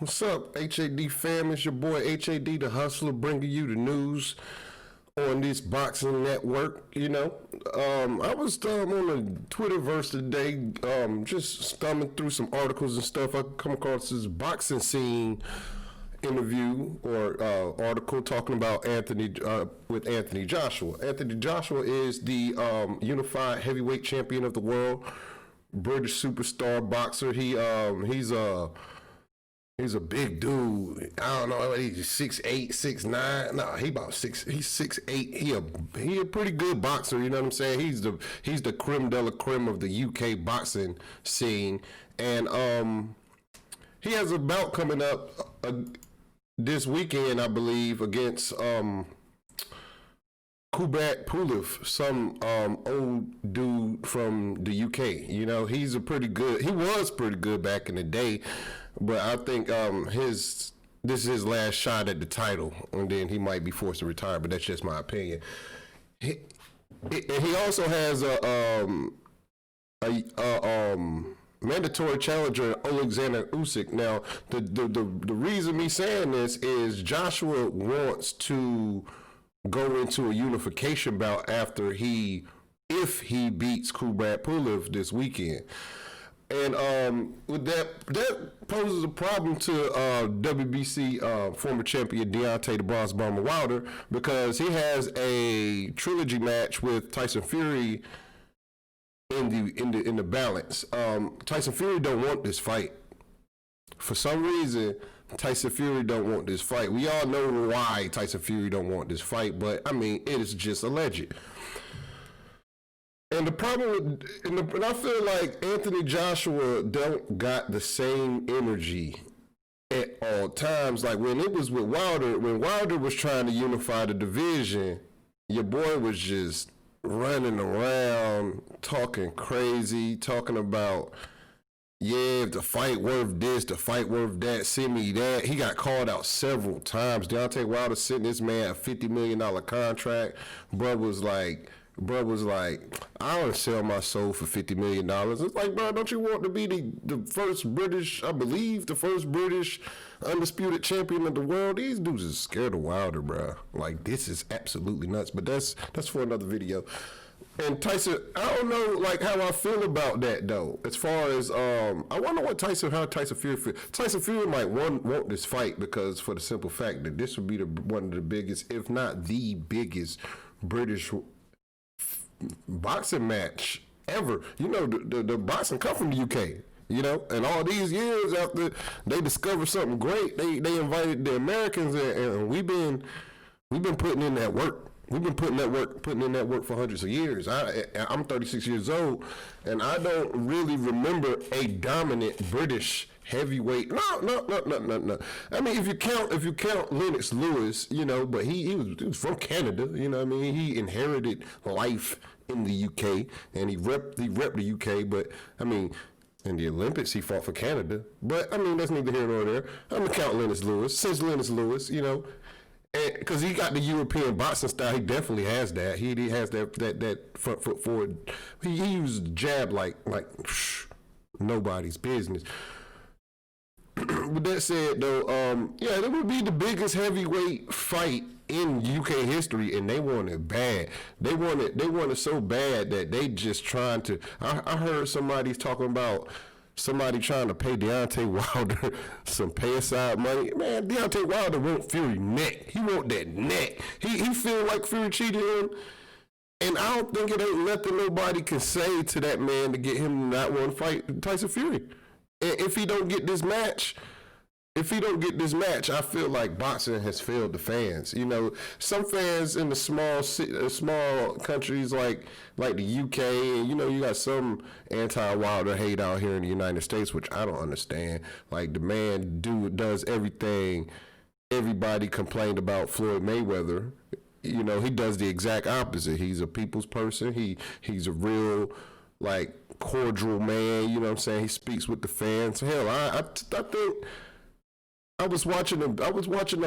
What's up, HAD fam? It's your boy HAD, the Hustler, bringing you the news on this boxing network. I was on the Twitterverse today, just thumbing through some articles and stuff. I come across this boxing scene interview or article talking about with Anthony Joshua. Anthony Joshua is the Unified heavyweight champion of the world, British superstar boxer. He's a big dude. I don't know. He's 6'8", 6'9". No, he about six. He's 6'8". He a pretty good boxer. You know what I'm saying? He's the creme de la creme of the UK boxing scene, and he has a bout coming up this weekend, I believe, against Kubrat Pulev, some old dude from the UK. He was pretty good back in the day, but I think this is his last shot at the title, and then he might be forced to retire. But that's just my opinion. He also has a mandatory challenger, Olyksandar Usyk. Now, the reason me saying this is Joshua wants to go into a unification bout if he beats Kubrat Pulev this weekend. And with that poses a problem to WBC former champion Deontay the Bronze Bomber Wilder, because he has a trilogy match with Tyson Fury in the balance. Tyson Fury don't want this fight. For some reason, Tyson Fury don't want this fight. We all know why Tyson Fury don't want this fight, but I mean, it is just alleged. And the problem and I feel like Anthony Joshua don't got the same energy at all times. Like when it was with Wilder, when Wilder was trying to unify the division, your boy was just running around, talking crazy, talking about, if the fight worth this, the fight worth that, send me that. He got called out several times. Deontay Wilder sent this man a $50 million contract. Bro was like, I don't sell my soul for $50 million. It's like, bro, don't you want to be the first British, I believe, the first British undisputed champion of the world? These dudes is scared of Wilder, bro. Like, this is absolutely nuts. But that's for another video. And Tyson, I don't know, like, how I feel about that, though. As far as, I wonder how Tyson Fury feels. Tyson Fury might want this fight because, for the simple fact that this would be one of the biggest, if not the biggest, British boxing match ever. The boxing come from the UK. And all these years after they discovered something great, they invited the Americans, and we've been putting in that work. We've been putting in that work for hundreds of years. I'm 36 years old, and I don't really remember a dominant British heavyweight. No. I mean, if you count Lennox Lewis, but he was from Canada. He inherited life in the UK, and he rep the UK. But I mean, in the Olympics, he fought for Canada. But I mean, that's neither here nor there. I'm gonna count Lennox Lewis. Since Lennox Lewis, because he got the European boxing style, he definitely has that. He has that front foot forward. He used the jab like nobody's business. With that said, though, that would be the biggest heavyweight fight in UK history, and they want it bad. They want it so bad that they just trying to. I heard somebody talking about somebody trying to pay Deontay Wilder some pay aside money. Man, Deontay Wilder want Fury neck. He want that neck. He feel like Fury cheated him, and I don't think it ain't nothing nobody can say to that man to get him to not want to fight Tyson Fury. And if he don't get this match, I feel like boxing has failed the fans. Some fans in the small countries like the UK, and you got some anti-Wilder hate out here in the United States, which I don't understand. Like, the man does everything everybody complained about Floyd Mayweather. He does the exact opposite. He's a people's person. He's a real, like, cordial man. You know what I'm saying? He speaks with the fans. Hell, I think I was watching the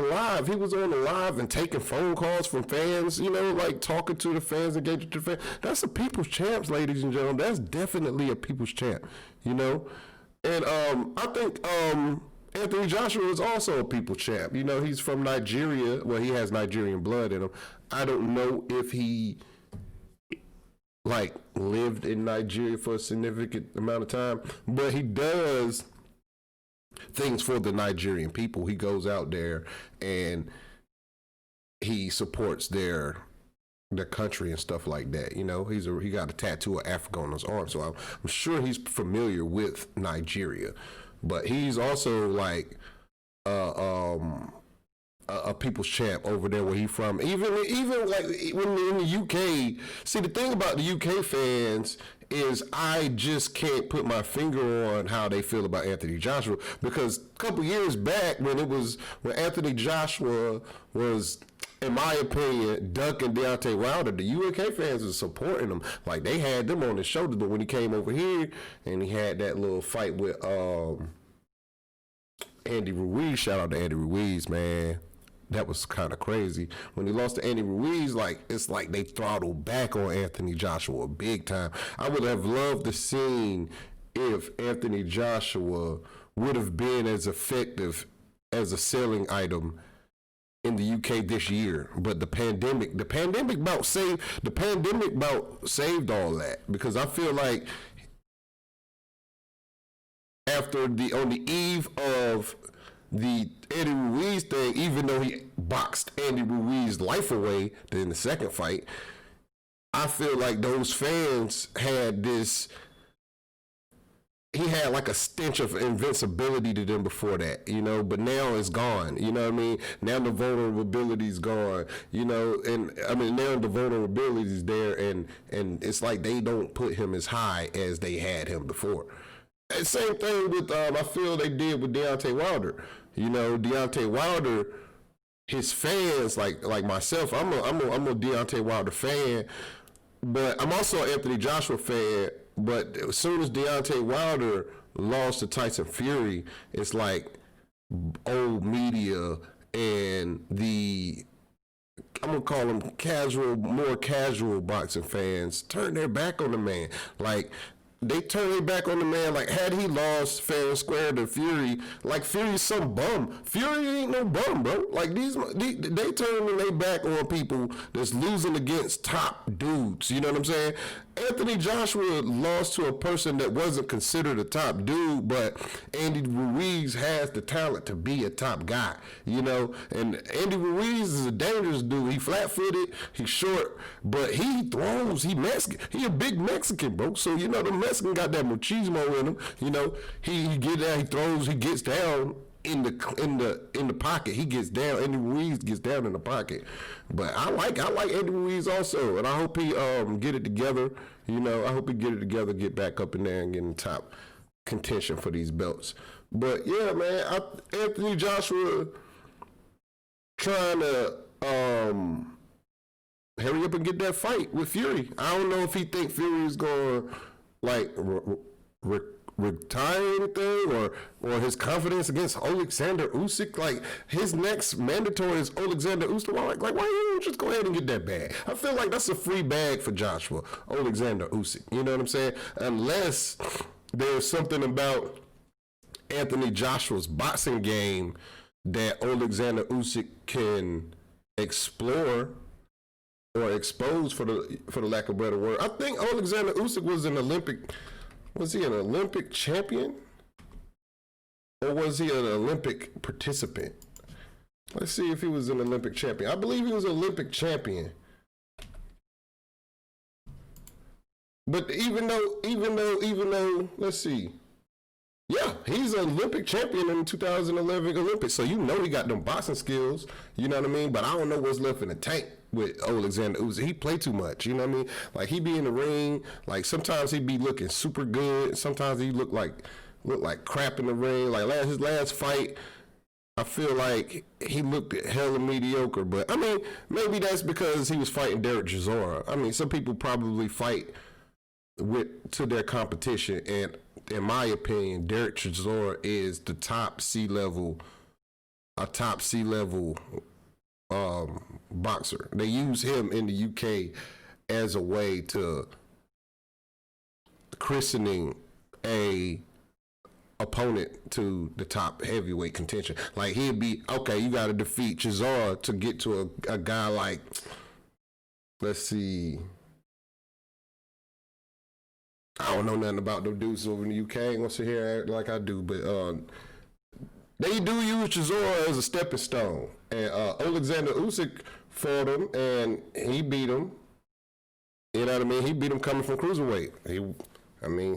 live. He was on the live and taking phone calls from fans, like talking to the fans, engaging to the fans. That's a people's champ, ladies and gentlemen. That's definitely a people's champ, And I think Anthony Joshua is also a people champ. You know, he's from Nigeria. Well, he has Nigerian blood in him. I don't know if he like lived in Nigeria for a significant amount of time, but he does things for the Nigerian people. He goes out there and he supports their country and stuff like that. You know, he got a tattoo of Africa on his arm, so I'm sure he's familiar with Nigeria. But he's also like a people's champ over there where he's from. Even like when in the UK. See, the thing about the UK fans is I just can't put my finger on how they feel about Anthony Joshua, because a couple years back when Anthony Joshua was, in my opinion, ducking Deontay Wilder, the UK fans were supporting him. Like, they had them on his shoulders, but when he came over here and he had that little fight with Andy Ruiz, shout out to Andy Ruiz, man. That was kind of crazy. When he lost to Andy Ruiz, like, it's like they throttled back on Anthony Joshua big time. I would have loved to see if Anthony Joshua would have been as effective as a selling item in the UK this year, but the pandemic about saved all that, because I feel like on the eve of the Andy Ruiz thing, even though he boxed Andy Ruiz's life away in the second fight, I feel like those fans had this. He had like a stench of invincibility to them before that, you know, but now it's gone, you know what I mean? Now the vulnerability's gone, you know, and I mean, now the vulnerability's there, and it's like they don't put him as high as they had him before. And same thing with, I feel they did with Deontay Wilder. You know, Deontay Wilder, his fans, like myself, I'm a Deontay Wilder fan, but I'm also an Anthony Joshua fan. But as soon as Deontay Wilder lost to Tyson Fury, it's like old media and I'm going to call them more casual boxing fans turn their back on the man. Like, they turned their back on the man. Like, had he lost fair and square to Fury, like, Fury's some bum. Fury ain't no bum, bro. Like, they turning their back on people that's losing against top dudes. You know what I'm saying? Anthony Joshua lost to a person that wasn't considered a top dude, but Andy Ruiz has the talent to be a top guy, you know? And Andy Ruiz is a dangerous dude. He flat-footed, he's short, but he throws, he Mexican. He a big Mexican, bro. So, you know, the Mexican got that machismo in him, you know? He get down, he throws, he gets down in the pocket. He gets down. Andy Ruiz gets down in the pocket. But I like Andy Ruiz also, and I hope he get it together. You know, I hope he get it together, get back up in there and get in top contention for these belts. But yeah, man, Anthony Joshua trying to hurry up and get that fight with Fury. I don't know if he think Fury is going like retire anything, or his confidence against Olyksandar Usyk. Like, his next mandatory is Olyksandar Usyk. Like, why you don't just go ahead and get that bag? I feel like that's a free bag for Joshua, Olyksandar Usyk. You know what I'm saying? Unless there's something about Anthony Joshua's boxing game that Olyksandar Usyk can explore or expose, for the lack of a better word. I think Olyksandar Usyk was he an Olympic champion? Or was he an Olympic participant? Let's see if he was an Olympic champion. I believe he was an Olympic champion. But even though, let's see. Yeah, he's an Olympic champion in the 2011 Olympics. So you know he got them boxing skills. You know what I mean? But I don't know what's left in the tank with Olyksandar Usyk. He play too much. You know what I mean? Like, he be in the ring. Like, sometimes he be looking super good. Sometimes he look like crap in the ring. Like, his last fight, I feel like he looked hella mediocre. But I mean, maybe that's because he was fighting Derek Chisora. I mean, some people probably fight to their competition, and in my opinion, Derek Chisora is the top C-level boxer. They use him in the UK as a way to christening a opponent to the top heavyweight contention. Like he'd be okay. You got to defeat Chisora to get to a guy like, let's see. I don't know nothing about them dudes over in the UK. I ain't gonna sit here and act like I do, but they do use Chisora as a stepping stone. And Olyksandar Usyk fought him, and he beat him. You know what I mean? He beat him coming from cruiserweight.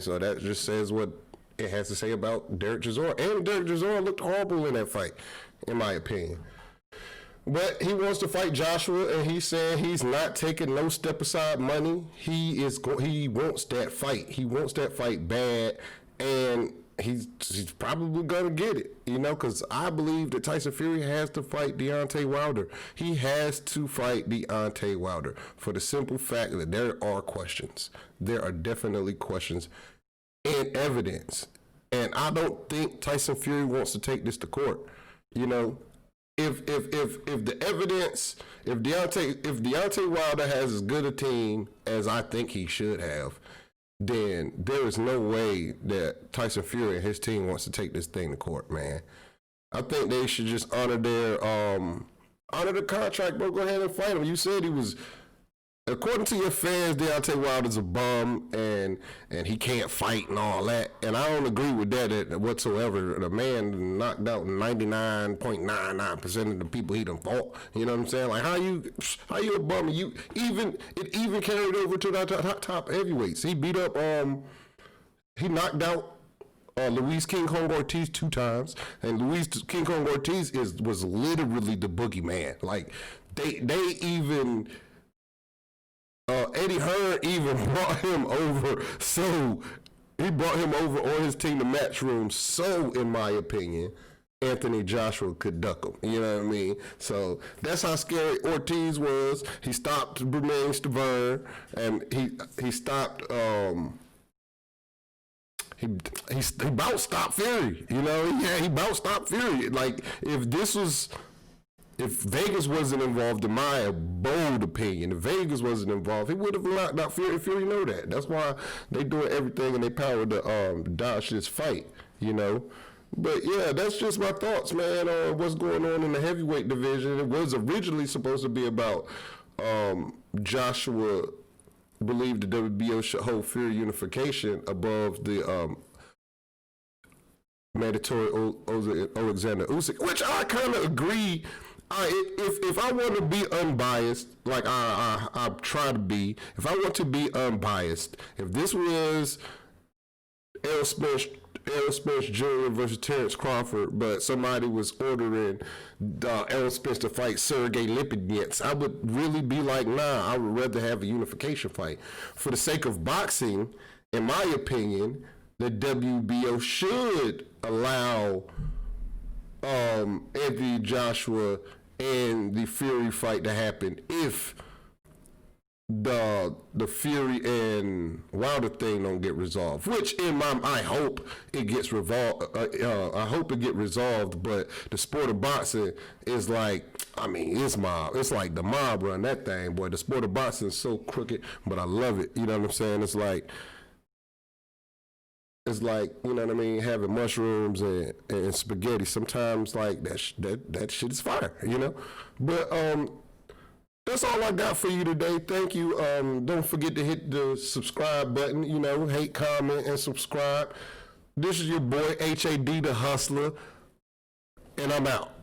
So that just says what it has to say about Derek Chisora. And Derek Chisora looked horrible in that fight, in my opinion. But he wants to fight Joshua, and he's saying he's not taking no step aside money. He wants that fight. He wants that fight bad, and he's probably gonna get it. Because I believe that Tyson Fury has to fight Deontay Wilder. He has to fight Deontay Wilder for the simple fact that there are questions. There are definitely questions and evidence, and I don't think Tyson Fury wants to take this to court. If the evidence, if Deontay Wilder has as good a team as I think he should have, then there is no way that Tyson Fury and his team wants to take this thing to court, man. I think they should just honor the contract, bro. Go ahead and fight him. You said he was, according to your fans, Deontay Wilder's a bum and he can't fight and all that. And I don't agree with that whatsoever. The man knocked out 99.99% of the people he done fought. You know what I'm saying? Like how you a bum? It even carried over to the top heavyweights. He beat up he knocked out Luis King Kong Ortiz 2 times, and Luis King Kong Ortiz was literally the boogeyman. Like they even. Eddie Hearn even brought him over, so he brought him over on his team to Matchroom, so in my opinion, Anthony Joshua could duck him. You know what I mean? So that's how scary Ortiz was. He stopped Bermane Stiverne, and he stopped. He about stopped Fury. He about stopped Fury. Like if Vegas wasn't involved, in my bold opinion, if Vegas wasn't involved, he would have knocked out Fury. Fury know that. That's why they doing everything in their power to dodge this fight, But yeah, that's just my thoughts, man, on what's going on in the heavyweight division. It was originally supposed to be about Joshua believed the WBO should hold Fury unification above the mandatory Olyksandar Usyk, which I kind of agree. If I want to be unbiased, like I try to be, if I want to be unbiased, if this was Errol Spence Jr. versus Terrence Crawford, but somebody was ordering Errol Spence to fight Sergey Lipinets, I would really be like, nah, I would rather have a unification fight. For the sake of boxing, in my opinion, the WBO should allow Anthony Joshua and the Fury fight to happen if the Fury and Wilder thing don't get resolved. Which I hope it gets resolved. I hope it get resolved. But the sport of boxing is like, it's mob. It's like the mob run that thing, boy. The sport of boxing is so crooked, but I love it. You know what I'm saying? It's like, you know what I mean, having mushrooms and spaghetti. Sometimes, like, that shit is fire, But that's all I got for you today. Thank you. Don't forget to hit the subscribe button, hate, comment, and subscribe. This is your boy, HAD the Hustler, and I'm out.